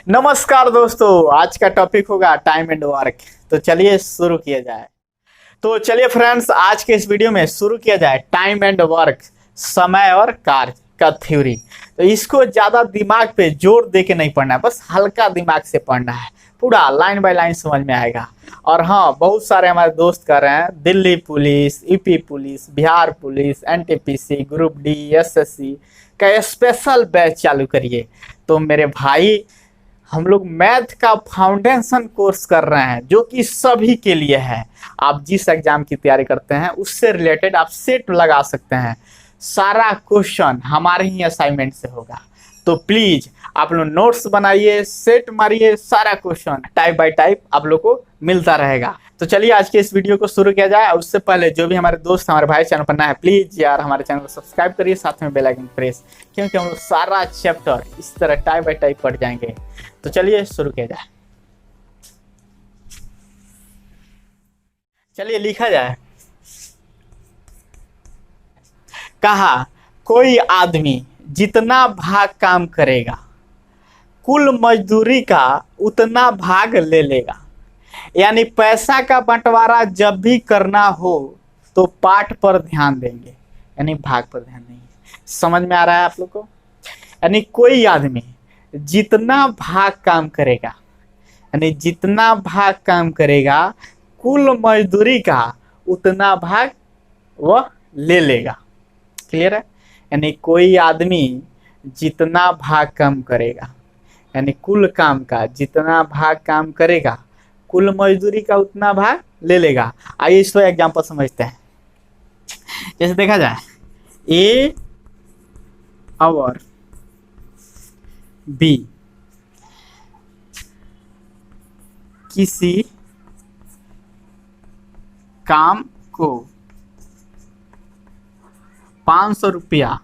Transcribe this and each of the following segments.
नमस्कार दोस्तों, आज का टॉपिक होगा टाइम एंड वर्क। तो चलिए शुरू किया जाए। तो चलिए फ्रेंड्स, आज के इस वीडियो में शुरू किया जाए टाइम एंड वर्क, समय और कार्य का थ्योरी। तो इसको ज़्यादा दिमाग पे जोर दे के नहीं पढ़ना है, बस हल्का दिमाग से पढ़ना है, पूरा लाइन बाय लाइन समझ में आएगा। और हाँ, बहुत सारे हमारे दोस्त कर रहे हैं Delhi police, UP police, Bihar police, NTPC, group D, SSC का स्पेशल बैच चालू करिए। तो मेरे भाई, हम लोग मैथ का फाउंडेशन कोर्स कर रहे हैं जो कि सभी के लिए है। आप जिस एग्जाम की तैयारी करते हैं उससे रिलेटेड आप सेट लगा सकते हैं। सारा क्वेश्चन हमारे ही असाइनमेंट से होगा। तो प्लीज आप लोग नोट्स बनाइए, सेट मारिए, सारा क्वेश्चन टाइप बाय टाइप आप लोग को मिलता रहेगा। तो चलिए आज के इस वीडियो को शुरू किया जाए। उससे पहले जो भी हमारे दोस्त हमारे भाई चैनल पर नया है, प्लीज यार हमारे चैनल को सब्सक्राइब करिए, साथ में बेल आइकन प्रेस, क्योंकि हम लोग सारा चैप्टर इस तरह टाइप बाय टाइप पढ़ जाएंगे। तो चलिए शुरू किया जाए। चलिए लिखा जाए। कहा, कोई आदमी जितना भाग काम करेगा कुल मजदूरी का उतना भाग ले लेगा। यानी पैसा का बंटवारा जब भी करना हो तो पाठ पर ध्यान देंगे, यानी भाग पर ध्यान देंगे। समझ में आ रहा है आप लोग को? यानी कोई आदमी जितना भाग काम करेगा, यानी जितना भाग काम करेगा कुल मजदूरी का उतना भाग वह ले लेगा। क्लियर है? यानी कोई आदमी जितना भाग काम करेगा, यानी कुल काम का जितना भाग काम करेगा कुल मजदूरी का उतना भाग ले लेगा। आइए इसको एग्जांपल समझते हैं। जैसे देखा जाए, ए और बी किसी काम को 500 रुपया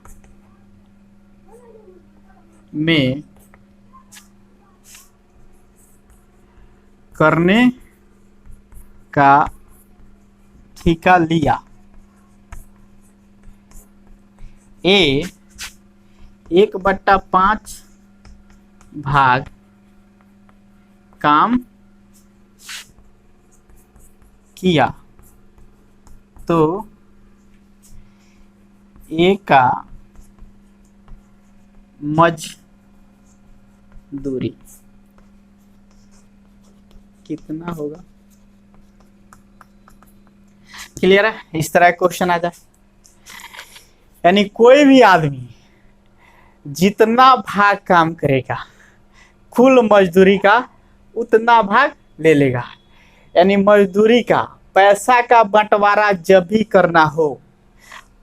में करने का ठेका लिया। ए 1/5 भाग काम किया तो ए का मजदूरी कितना होगा? क्लियर है? इस तरह क्वेश्चन आ जाए। यानी कोई भी आदमी जितना भाग काम करेगा कुल मजदूरी का उतना भाग ले लेगा। यानी मजदूरी का, पैसा का बंटवारा जब भी करना हो,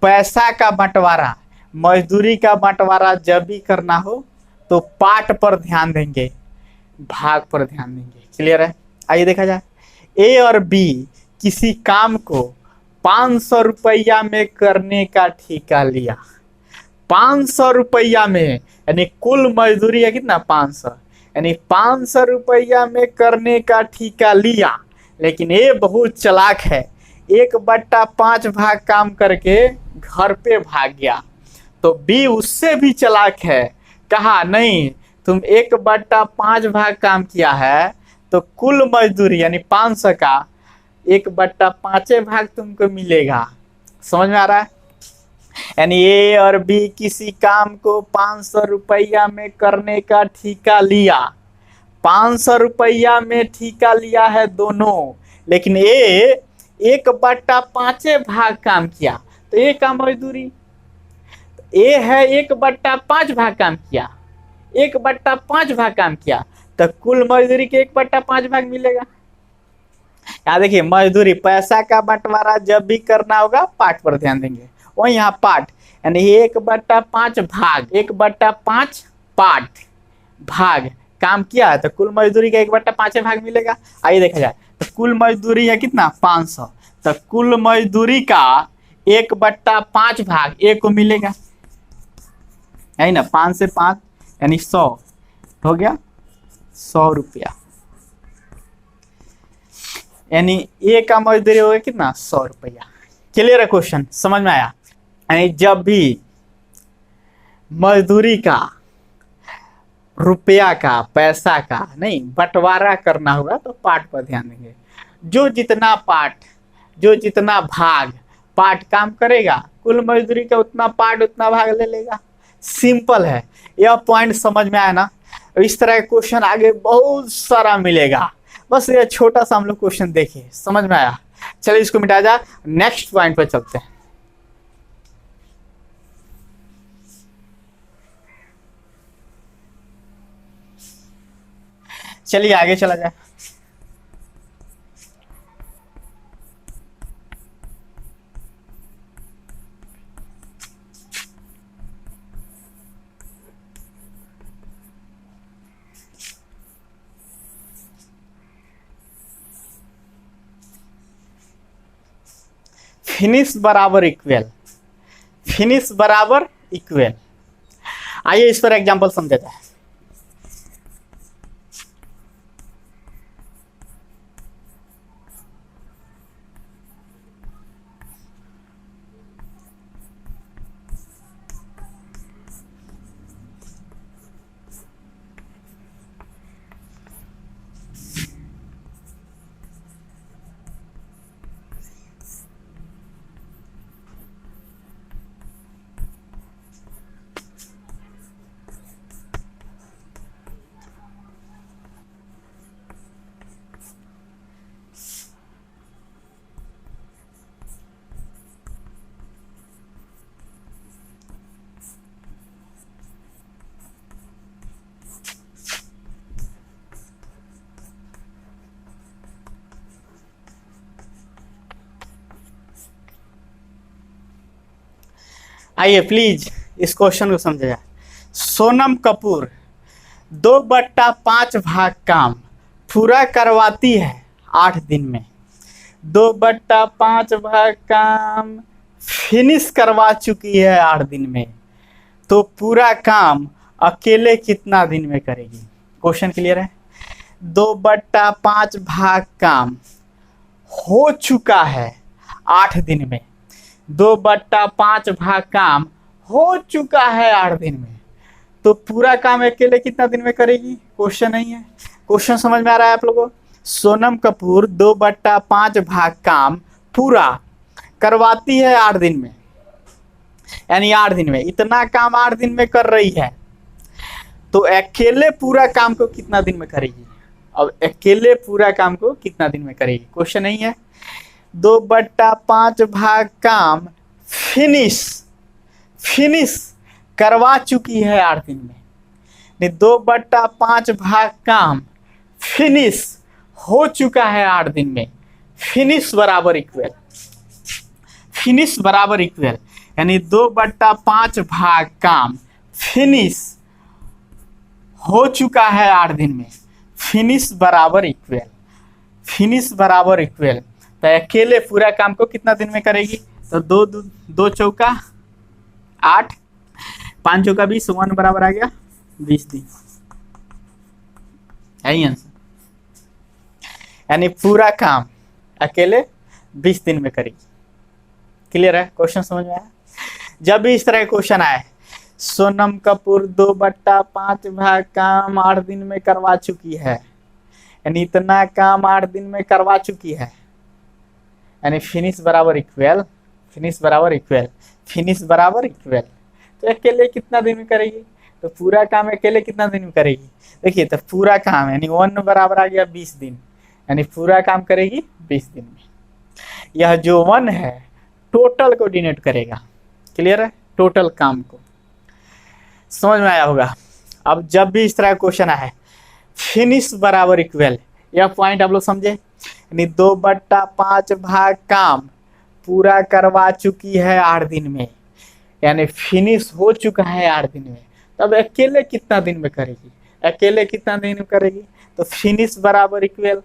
पैसा का बंटवारा, मजदूरी का बंटवारा जब भी करना हो तो पाठ पर ध्यान देंगे, भाग पर ध्यान देंगे। क्लियर है? आइए देखा जाए। ए और बी किसी काम को 500 रुपया में करने का ठेका लिया। 500 रुपया में, यानी कुल मजदूरी है कितना? 500। यानी 500 रुपया में करने का ठेका लिया। लेकिन ये बहुत चालाक है, 1/5 भाग काम करके घर पे भाग गया। तो बी उससे भी चालाक है, कहा नहीं, तुम 1/5 भाग काम किया है तो कुल मजदूरी यानी 500 का 1/5 भाग तुमको मिलेगा। समझ में आ रहा है? यानी ए और बी किसी काम को 500 रुपया में करने का ठेका लिया। 500 रुपया में ठेका लिया है दोनों, लेकिन ए 1/5 भाग काम किया तो ए का मजदूरी, ए है 1/5 भाग काम किया, 1/5 भाग काम किया तो कुल मजदूरी के 1/5 भाग मिलेगा। यहाँ देखिए, मजदूरी, पैसा का बंटवारा जब भी करना होगा पाठ पर ध्यान देंगे। वही यहाँ पाठ, यानी 1/5 भाग, 1/5 पाठ भाग काम किया है तो कुल मजदूरी का 1/5 भाग मिलेगा। आइए देखा जाए। तो कुल मजदूरी है कितना? 500। तो कुल मजदूरी का 1/5 भाग ए को मिलेगा, है ना? 5 से 5 यानी 100 हो गया, 100 रुपया। यानी ए का मजदूरी हो गया कितना? 100 रुपया। क्लियर है? क्वेश्चन समझ में आया? यानी जब भी मजदूरी का रुपया का, पैसा का नहीं, बंटवारा करना होगा तो पार्ट पर ध्यान देंगे। जो जितना भाग पार्ट काम करेगा, कुल मजदूरी का उतना पार्ट उतना भाग ले लेगा। सिंपल है, यह पॉइंट समझ में आया ना। इस तरह का क्वेश्चन आगे बहुत सारा मिलेगा, बस ये छोटा सा हम लोग क्वेश्चन देखिए, समझ में आया। चलिए इसको मिटा जा, नेक्स्ट पॉइंट पर चलते हैं। चलिए आगे चला जाए। फिनिश बराबर इक्वल, फिनिश बराबर इक्वल। आइए इस पर एग्जांपल समझते हैं। आइए प्लीज इस क्वेश्चन को समझा जाए। सोनम कपूर 2/5 भाग काम पूरा करवाती है 8 दिन में। 2/5 भाग काम फिनिश करवा चुकी है 8 दिन में, तो पूरा काम अकेले कितना दिन में करेगी? क्वेश्चन क्लियर है? 2/5 भाग काम हो चुका है 8 दिन में। 2/5 भाग काम हो चुका है 8 दिन में, तो पूरा काम अकेले कितना दिन में करेगी? क्वेश्चन नहीं है, क्वेश्चन समझ में आ रहा है आप लोगों को? सोनम कपूर 2/5 भाग काम पूरा करवाती है 8 दिन में, यानी 8 दिन में इतना काम 8 दिन में कर रही है, तो अकेले पूरा काम को कितना दिन में करेगी? अब अकेले पूरा काम को कितना दिन में करेगी? क्वेश्चन नहीं है। 2/5 भाग काम फिनिश करवा चुकी है 8 दिन में, नहीं 2/5 भाग काम फिनिश हो चुका है 8 दिन में। फिनिश बराबर इक्वल, फिनिश बराबर इक्वल, यानी 2/5 भाग काम फिनिश हो चुका है 8 दिन में। फिनिश बराबर इक्वल, फिनिश बराबर इक्वल, तो अकेले पूरा काम को कितना दिन में करेगी? तो 2 चौका 8, 5 चौका 20, 1 बराबर आ गया 20 दिन। यही आंसर, यानी पूरा काम अकेले 20 दिन में करेगी। क्लियर है? क्वेश्चन समझ में आया? जब भी इस तरह क्वेश्चन आए, सोनम कपूर 2/5 भाग काम 8 दिन में करवा चुकी है, यानी इतना काम 8 दिन में करवा चुकी है, यानी फिनिश बराबर इक्वल, फिनिश बराबर इक्वल, फिनिश बराबर इक्वल, तो अकेले कितना दिन में करेगी? तो पूरा काम अकेले कितना दिन में करेगी? देखिए, तो पूरा काम यानी 1 बराबर आ गया 20 दिन, यानी पूरा काम करेगी 20 दिन में। यह जो 1 है टोटल को डिनोट करेगा। क्लियर है? टोटल काम को समझ में आया होगा। अब जब भी इस तरह क्वेश्चन आए, फिनिश बराबर इक्वल, यह पॉइंट आप लोग समझे, यानी 2/5 भाग काम पूरा करवा चुकी है 8 दिन में, यानी फिनिश हो चुका है 8 दिन में, तब अकेले कितना दिन में करेगी? अकेले कितना दिन में करेगी? तो फिनिश बराबर इक्वल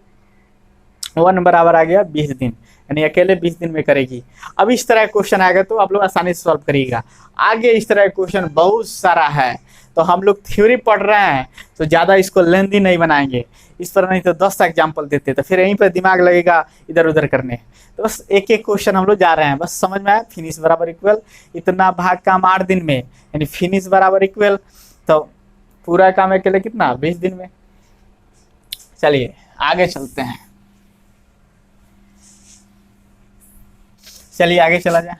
1 बराबर आ गया 20 दिन, यानी अकेले 20 दिन में करेगी। अब इस तरह क्वेश्चन आएगा तो आप लोग आसानी से सॉल्व करिएगा। आगे इस तरह क्वेश्चन बहुत सारा है, तो हम लोग थ्योरी पढ़ रहे हैं तो ज़्यादा इसको लेंदी नहीं बनाएंगे, इस पर नहीं तो 10 एग्जाम्पल देते तो फिर यहीं पर दिमाग लगेगा इधर उधर करने। तो बस एक एक क्वेश्चन हम लोग जा रहे हैं, बस समझ में आया। फिनिश बराबर इक्वल, इतना भाग काम 8 दिन में, यानी फिनिश बराबर इक्वल, तो पूरा काम अकेले कितना 20 दिन में। चलिए आगे चलते हैं, चलिए आगे चला जाए।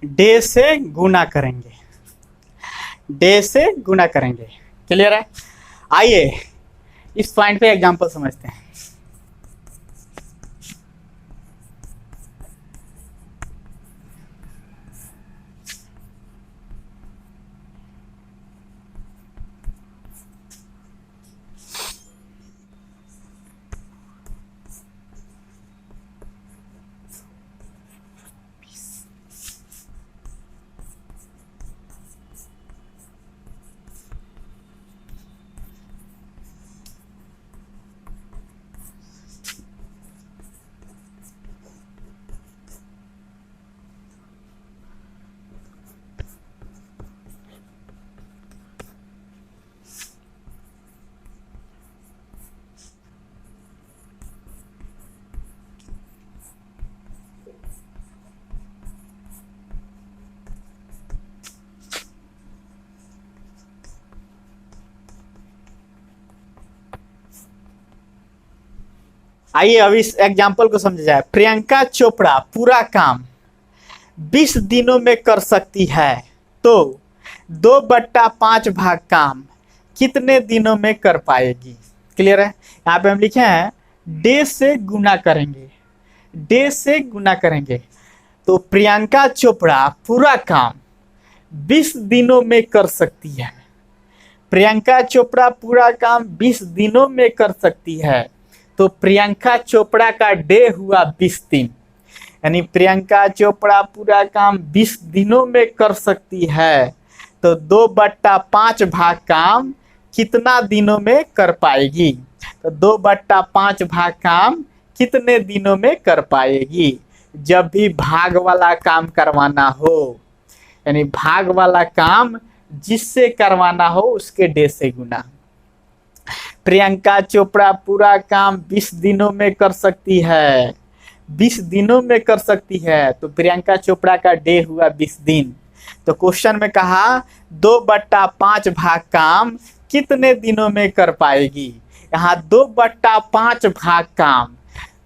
डे से गुना करेंगे, डे से गुना करेंगे। क्लियर है? आइए इस पॉइंट पे एग्जांपल समझते हैं। आइए अब इस एग्जाम्पल को समझा जाए। प्रियंका चोपड़ा पूरा काम 20 दिनों में कर सकती है, तो 2/5 भाग काम कितने दिनों में कर पाएगी? क्लियर है? यहाँ पे हम लिखे हैं डे से गुना करेंगे, डे से गुना करेंगे। तो प्रियंका चोपड़ा पूरा काम 20 दिनों में कर सकती है। प्रियंका चोपड़ा पूरा काम 20 दिनों में कर सकती है, तो प्रियंका चोपड़ा का डे हुआ 20 दिन। यानी प्रियंका चोपड़ा पूरा काम 20 दिनों में कर सकती है, तो 2/5 भाग काम कितना दिनों में कर पाएगी? तो 2/5 भाग काम कितने दिनों में कर पाएगी? जब भी भाग वाला काम करवाना हो, यानी भाग वाला काम जिससे करवाना हो उसके डे से गुना। प्रियंका चोपड़ा पूरा काम 20 दिनों में कर सकती है, 20 दिनों में कर सकती है, तो प्रियंका चोपड़ा का डे हुआ 20 दिन। तो क्वेश्चन में कहा 2/5 भाग काम कितने दिनों में कर पाएगी? यहाँ 2/5 भाग काम,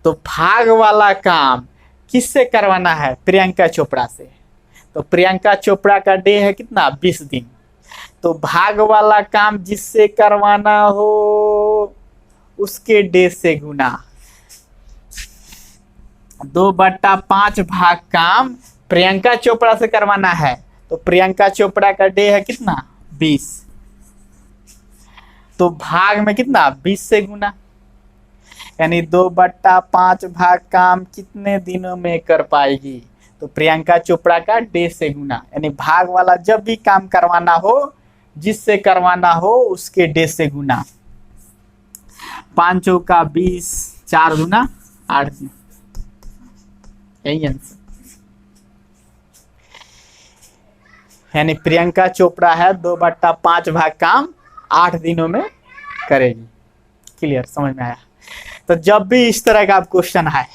तो भाग वाला काम किससे करवाना है? प्रियंका चोपड़ा से। तो प्रियंका चोपड़ा का डे है कितना? 20 दिन। तो भाग वाला काम जिससे करवाना हो उसके डे से गुना। 2/5 भाग काम प्रियंका चोपड़ा से करवाना है, तो प्रियंका चोपड़ा का डे है कितना? 20। तो भाग में कितना? 20 से गुना, यानी 2/5 भाग काम कितने दिनों में कर पाएगी? तो प्रियंका चोपड़ा का डे से गुना, यानी भाग वाला जब भी काम करवाना हो, जिससे करवाना हो उसके डे से गुना। 5 चौका 20, 4 दूना 8 दिन, यही आंसर। यानी प्रियंका चोपड़ा है 2/5 भाग काम 8 दिनों में करेगी। क्लियर? समझ में आया? तो जब भी इस तरह का आप क्वेश्चन आए,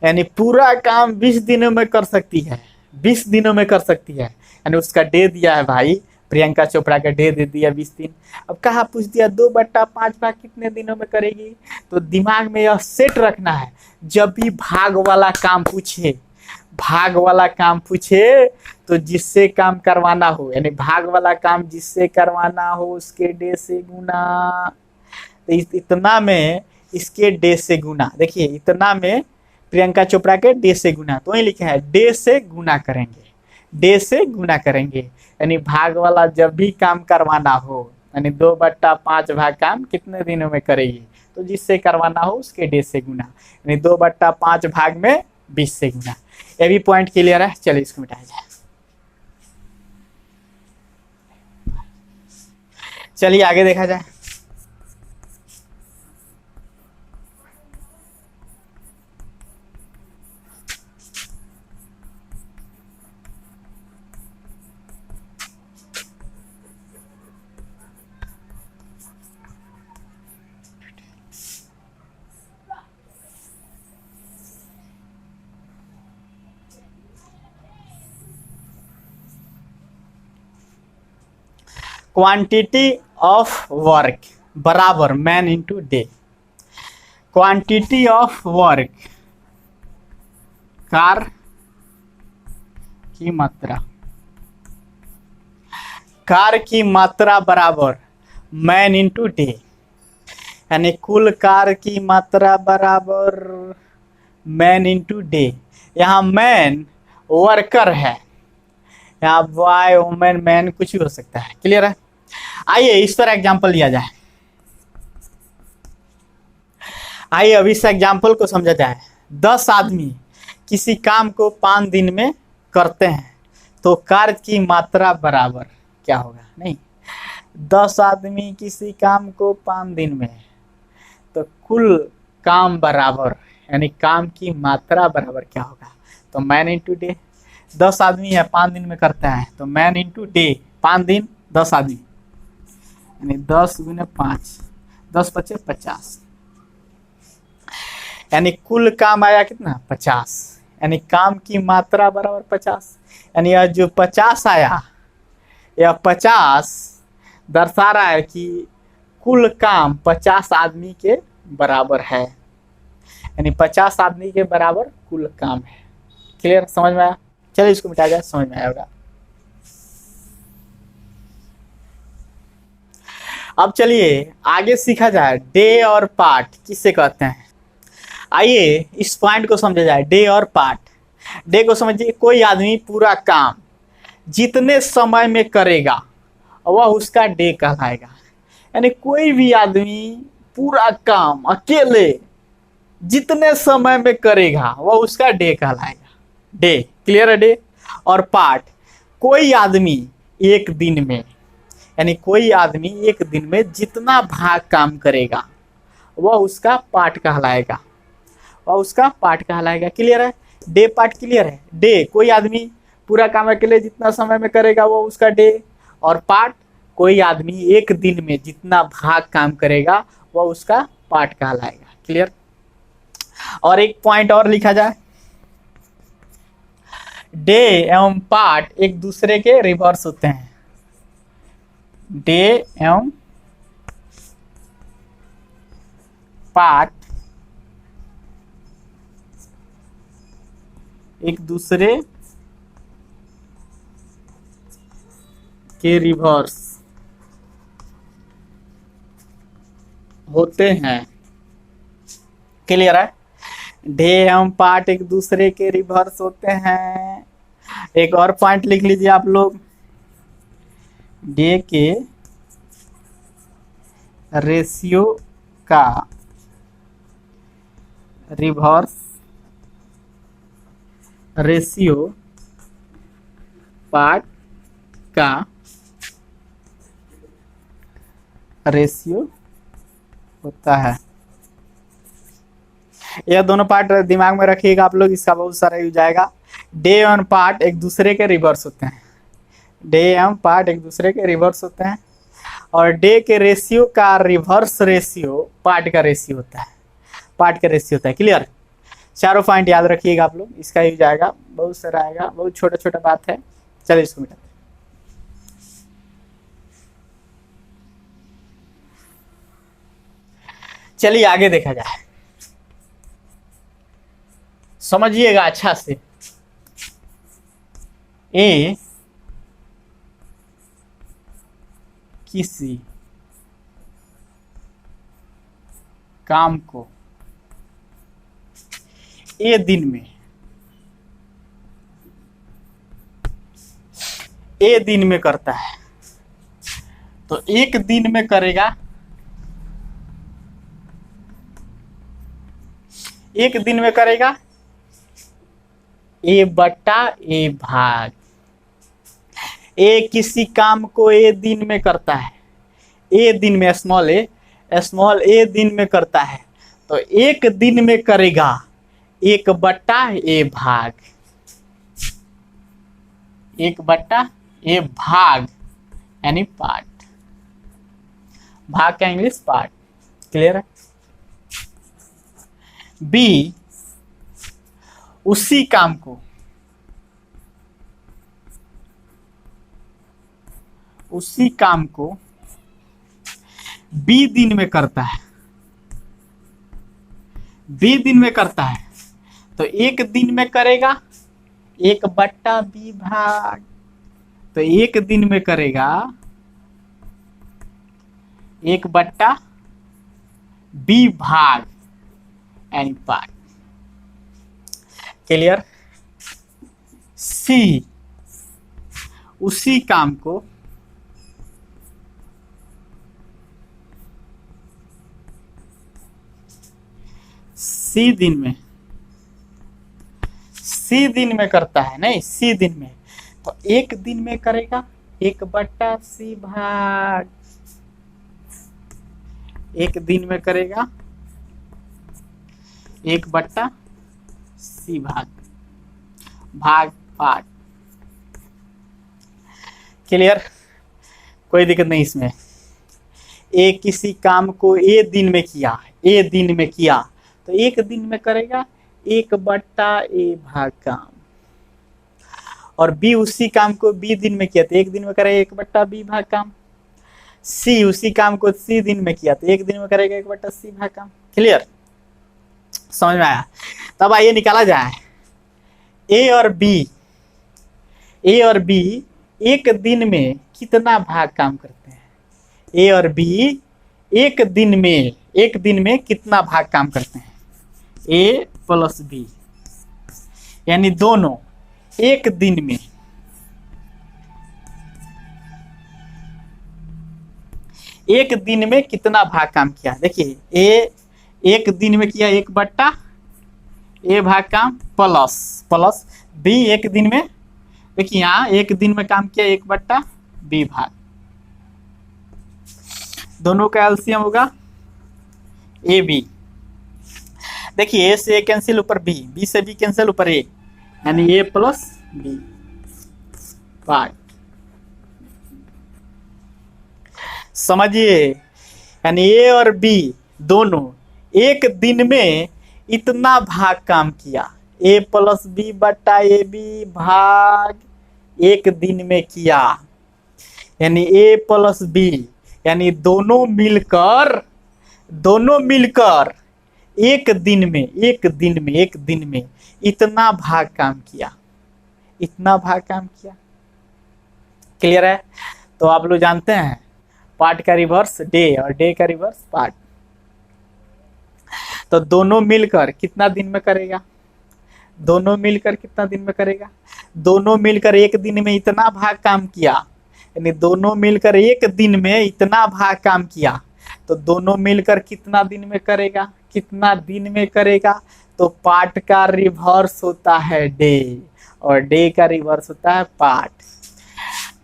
यानी पूरा काम 20 दिनों में कर सकती है, 20 दिनों में कर सकती है, यानी उसका डे दिया है भाई, प्रियंका चोपड़ा का डे दे दिया 20 दिन। अब कहा पूछ दिया 2/5 भाग कितने दिनों में करेगी? तो दिमाग में यह सेट रखना है, जब भी भाग वाला काम पूछे, भाग वाला काम पूछे तो जिससे काम करवाना हो, यानी भाग वाला काम जिससे करवाना हो उसके डे से गुना। तो इतना में इसके डे से गुना, देखिए इतना में प्रियंका चोपड़ा के डे से गुना, तो वही लिखा है डे से गुना करेंगे, डे से गुना करेंगे। यानी भाग वाला जब भी काम करवाना हो, यानी 2/5 भाग काम कितने दिनों में करेगी? तो जिससे करवाना हो उसके डे से गुना, यानी 2/5 भाग में 20 से गुना। ये भी पॉइंट क्लियर है? चलिए इसको मिटाया जाए। चलिए आगे देखा जाए। क्वांटिटी ऑफ वर्क बराबर man into day. Quantity of work, कार्य की मात्रा, कार्य की मात्रा बराबर मैन इंटू डे, यानी कुल कार्य की मात्रा बराबर मैन इंटू डे। यहाँ मैन वर्कर है, यहाँ बॉय वुमेन मैन कुछ भी हो सकता है। क्लियर है? आइए इस पर एग्जांपल लिया जाए। आइए अब इस एग्जाम्पल को समझा जाए। 10 आदमी किसी काम को 5 दिन में करते हैं तो कार्य की मात्रा बराबर क्या होगा? नहीं, 10 आदमी किसी काम को 5 दिन में, तो कुल काम बराबर यानी काम की मात्रा बराबर क्या होगा? तो मैन इंटू डे। 10 आदमी है 5 दिन में करता है तो मैन इंटू डे, 5 दिन 10 आदमी, यानी 10 गुने 5, 10 पचे 50, यानी कुल काम आया कितना? 50, यानी काम की मात्रा बराबर 50। यानी यह जो 50 आया, यह 50 दर्शा रहा है कि कुल काम 50 आदमी के बराबर है, यानी 50 आदमी के बराबर कुल काम है। क्लियर? समझ में आया? चलिए इसको मिटा जाए, समझ में आया होगा। अब चलिए आगे सीखा जाए डे और पार्ट किसे कहते हैं। आइए इस पॉइंट को समझा जाए, डे और पार्ट। डे को समझिए, कोई आदमी पूरा काम जितने समय में करेगा वह उसका डे कहलाएगा। यानी कोई भी आदमी पूरा काम अकेले जितने समय में करेगा वह उसका डे कहलाएगा, डे। क्लियर है? डे। और पार्ट, कोई आदमी एक दिन में, यानी कोई आदमी एक दिन में जितना भाग काम करेगा वह उसका पार्ट कहलाएगा, वह उसका पार्ट कहलाएगा। क्लियर है? डे पार्ट क्लियर है? डे, कोई आदमी पूरा काम अकेले जितना समय में करेगा वो उसका डे, और पार्ट, कोई आदमी एक दिन में जितना भाग काम करेगा वह उसका पार्ट कहलाएगा। क्लियर? और एक पॉइंट और लिखा जाए, डे एवं पार्ट एक दूसरे के रिवर्स होते हैं। डे एवं पार्ट एक दूसरे के रिवर्स होते हैं। क्लियर है? डे एवं पार्ट एक दूसरे के रिवर्स होते हैं। एक और पॉइंट लिख लीजिए आप लोग, डे के रेशियो का रिवर्स रेशियो पार्ट का रेशियो होता है। यह दोनों पार्ट दिमाग में रखिएगा आप लोग, इसका बहुत सारा यूज आएगा। डे एवं पार्ट एक दूसरे के रिवर्स होते हैं, डे एवं पार्ट एक दूसरे के रिवर्स होते हैं, और डे के रेशियो का रिवर्स रेशियो पार्ट का रेशियो होता है, पार्ट का रेशियो होता है। क्लियर? चारों पॉइंट याद रखिएगा आप लोग, इसका यूज आएगा, बहुत सारा आएगा, बहुत छोटा छोटा बात है। चलिए इसको मिटाते हैं। चलिए आगे देखा जाए, समझिएगा अच्छा से। ए किसी काम को ए दिन में, ए दिन में करता है तो एक दिन में करेगा, एक दिन में करेगा ए बट्टा ए भाग। ए किसी काम को ए दिन में करता है, ए दिन में, स्मॉल ए दिन में करता है तो एक दिन में करेगा एक बट्टा ए भाग, एक बट्टा ए भाग यानी पार्ट। भाग का इंग्लिश पार्ट। क्लियर है? बी उसी काम को उसी काम को बी दिन में करता है, बी दिन में करता है, तो एक दिन में करेगा 1/b भाग, तो एक दिन में करेगा 1/b भाग यानी पार्ट। क्लियर। सी उसी काम को सी दिन में करता है, नहीं सी दिन में, तो एक दिन में करेगा 1/c भाग, एक दिन में करेगा 1/c भाग पार्ट। क्लियर, कोई दिक्कत नहीं इसमें। ए किसी काम को ए दिन में किया, ए दिन में किया तो एक दिन में करेगा 1/a भाग काम, और बी उसी काम को बी दिन में किया तो एक दिन में करेगा 1/b भाग काम। सी उसी काम को सी दिन में किया तो एक दिन में करेगा 1/c भाग काम। क्लियर, समझ में आया। तब आइए निकाला जाए ए और बी एक दिन में कितना भाग काम करते हैं। ए और बी एक दिन में कितना भाग काम करते हैं। ए प्लस बी यानी दोनों एक दिन में कितना भाग काम किया। देखिए ए एक दिन में किया 1/a भाग काम प्लस बी एक दिन में, देखिए यहाँ एक दिन में काम किया 1/b भाग, दोनों का एलसीएम होगा ए बी। देखिए ए से ए कैंसिल ऊपर बी से बी कैंसिल ऊपर ए, यानी ए प्लस बी पार्ट। समझिए, यानी ए और बी दोनों एक दिन में इतना भाग काम किया, ए प्लस बी बटा ए बी भाग एक दिन में किया, यानी ए प्लस बी, यानी दोनों मिलकर एक दिन में इतना भाग काम किया, क्लियर है। तो आप लोग जानते हैं पार्ट का रिवर्स डे और डे का रिवर्स पार्ट। तो दोनों मिलकर कितना दिन में करेगा, दोनों मिलकर एक दिन में इतना भाग काम किया, यानी दोनों मिलकर एक दिन में इतना भाग काम किया, तो दोनों मिलकर कितना दिन में करेगा, तो पार्ट का रिवर्स होता है डे और डे का रिवर्स होता है पार्ट।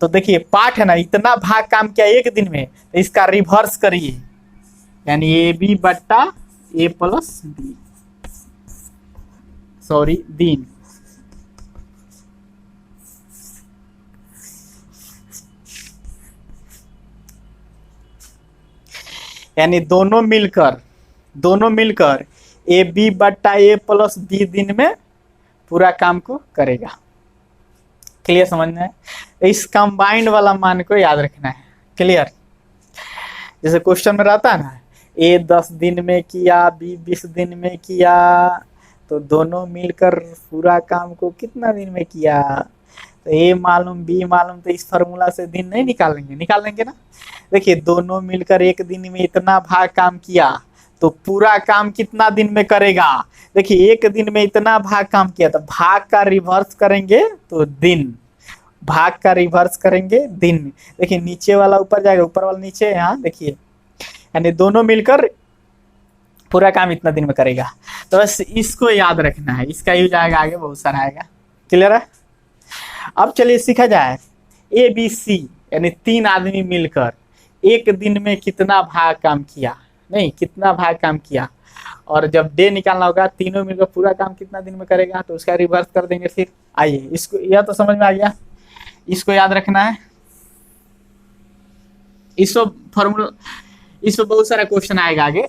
तो देखिए पार्ट है ना, इतना भाग काम किया एक दिन में, तो इसका रिवर्स करिए, यानी ए बी बट्टा ए प्लस बी, सॉरी दिन। यानी दोनों मिलकर ए बी बट्टा ए प्लस बी दिन में पूरा काम को करेगा। क्लियर, समझ में? इस कंबाइंड वाला मान को याद रखना है। क्लियर, जैसे क्वेश्चन में रहता है ना, ए 10 दिन में किया, बी 20 दिन में किया, तो दोनों मिलकर पूरा काम को कितना दिन में किया, तो ए मालूम बी मालूम, तो इस फार्मूला से दिन नहीं निकाल लेंगे ना। देखिए दोनों मिलकर एक दिन में इतना भाग काम किया, तो पूरा काम कितना दिन में करेगा। देखिए एक दिन में इतना भाग काम किया, तो भाग का रिवर्स करेंगे तो दिन, भाग का रिवर्स करेंगे दिन। देखिए नीचे वाला ऊपर जाएगा, ऊपर वाला नीचे, यहाँ देखिए, यानी दोनों मिलकर पूरा काम इतना दिन में करेगा। तो बस इसको याद रखना है, इसका यूज आएगा आगे बहुत सारा आएगा। क्लियर है। अब चलिए सीखा जाए ए बी सी, यानी 3 आदमी मिलकर एक दिन में कितना भाग काम किया, और जब डे निकालना होगा तीनों मिलकर पूरा काम कितना दिन में करेगा, तो उसका रिवर्स कर देंगे। फिर आइए इसको, यह तो समझ में आ गया, इसको याद रखना है। इसको फॉर्मूला, इस पर बहुत सारा क्वेश्चन आएगा आगे।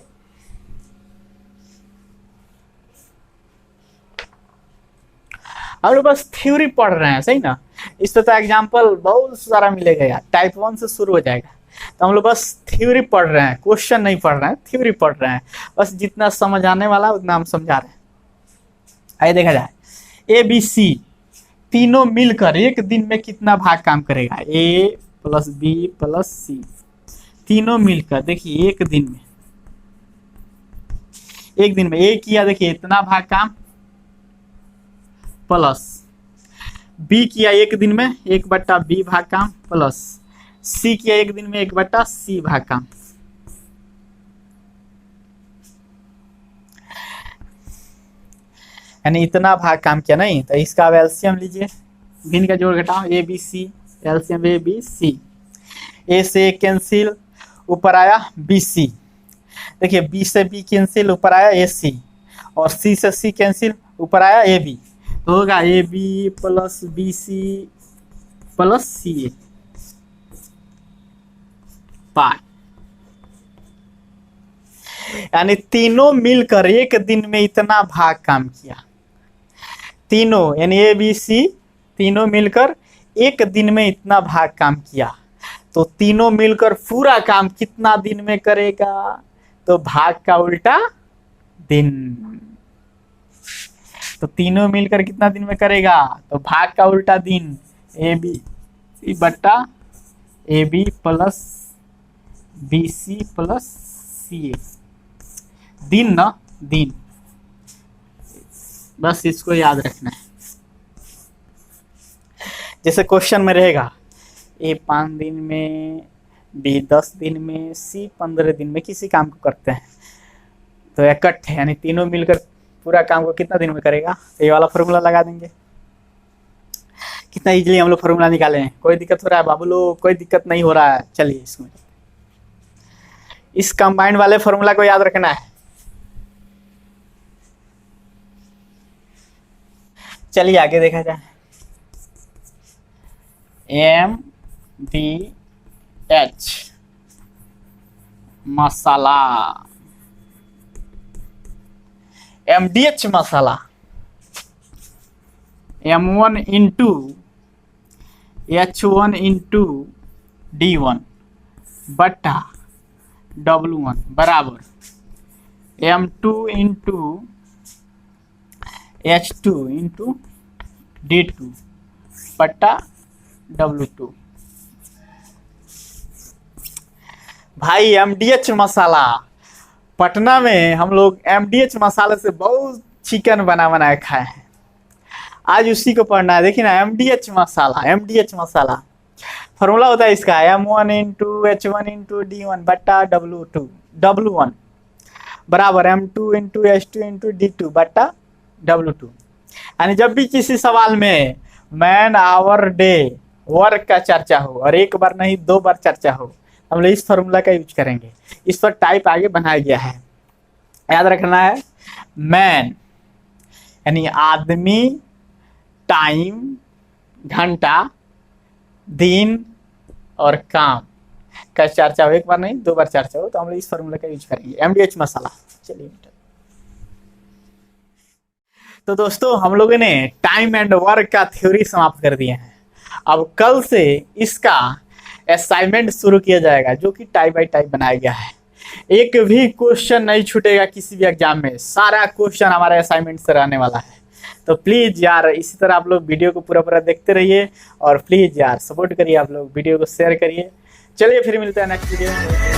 हम लोग बस थ्योरी पढ़ रहे हैं, सही ना। इस तो एग्जाम्पल बहुत सारा मिलेगा यार, टाइप 1 से शुरू हो जाएगा। तो हम लोग बस थ्योरी पढ़ रहे हैं, क्वेश्चन नहीं पढ़ रहे हैं, थ्योरी पढ़ रहे हैं। बस जितना समझ आने वाला उतना हम समझा रहे हैं। आइए देखा जाए, ए बी सी तीनों मिलकर एक दिन में कितना भाग काम करेगा। ए प्लस बी प्लस सी तीनों मिलकर, देखिए एक दिन में ए किया, देखिए इतना भाग काम, प्लस बी किया एक दिन में 1/b भाग काम, प्लस सी किया एक दिन में 1/c भाग काम। यानी इतना भाग काम किया नहीं, तो इसका अब एलसीएम लीजिए, भिन्न का जोड़ घटाओ, A B C, LCM A B C. A से कैंसिल, ऊपर आया बी सी, देखिए बी से बी कैंसिल, ऊपर आया ए सी, और सी से सी कैंसिल, ऊपर आया ए बी, तो होगा A B plus B C plus C A पाई। यानी तीनों मिलकर एक दिन में इतना भाग काम किया, तीनों यानी ए बी सी तीनों मिलकर एक दिन में इतना भाग काम किया। तो तीनों मिलकर पूरा काम कितना दिन में करेगा, तो भाग का उल्टा दिन। तो तीनों मिलकर कितना दिन में करेगा, तो भाग का उल्टा दिन, ए बी सी बट्टा A B plus B C plus C A, दिन ना दिन, बस इसको याद रखना है। जैसे क्वेश्चन में रहेगा ए 5 दिन में, बी 10 दिन में, सी 15 दिन में किसी काम को करते हैं, तो इकट्ठे यानी तीनों मिलकर पूरा काम को कितना दिन में करेगा। तो ये वाला फॉर्मूला लगा देंगे, कितना इजीली हम लोग फॉर्मूला निकाले हैं। कोई दिक्कत हो रहा है बाबू लोग, कोई दिक्कत नहीं हो रहा है। चलिए इसमें इस कंबाइंड वाले फॉर्मूला को याद रखना है। चलिए आगे देखा जाए, एम डी एच मसाला, MDH मसाला M1 into H1 into D1 बट्टा W1 बराबर M2 into H2 into D2 बट्टा W2। भाई MDH मसाला, पटना में हम लोग MDH मसाले से बहुत चिकन बना खाए हैं, आज उसी को पढ़ना है। देखिए ना, MDH मसाला फॉर्मूला होता है इसका M1 into H1 into D1 बट्टा W1 बराबर M2 into H2 into D2 बट्टा W2। यानी जब भी किसी सवाल में मैन आवर डे वर्क का चर्चा हो, और एक बार नहीं 2 बार चर्चा हो, हम लोग इस फॉर्मूला का यूज करेंगे। इस पर टाइप आगे बनाया गया है, याद रखना है। मैन यानी आदमी, टाइम घंटा, दिन और काम का चर्चा हो, एक बार नहीं 2 बार चर्चा हो, तो हम लोग इस फॉर्मूला का यूज करेंगे, MDH मसाला। चलिए, तो दोस्तों हम लोगों ने टाइम एंड वर्क का थ्योरी समाप्त कर दिए हैं। अब कल से इसका असाइनमेंट शुरू किया जाएगा, जो कि टाइप बाय टाइप बनाया गया है। एक भी क्वेश्चन नहीं छूटेगा किसी भी एग्जाम में, सारा क्वेश्चन हमारे असाइनमेंट से रहने वाला है। तो प्लीज़ यार इसी तरह आप लोग वीडियो को पूरा देखते रहिए, और प्लीज़ यार सपोर्ट करिए, आप लोग वीडियो को शेयर करिए। चलिए फिर मिलते हैं नेक्स्ट वीडियो में।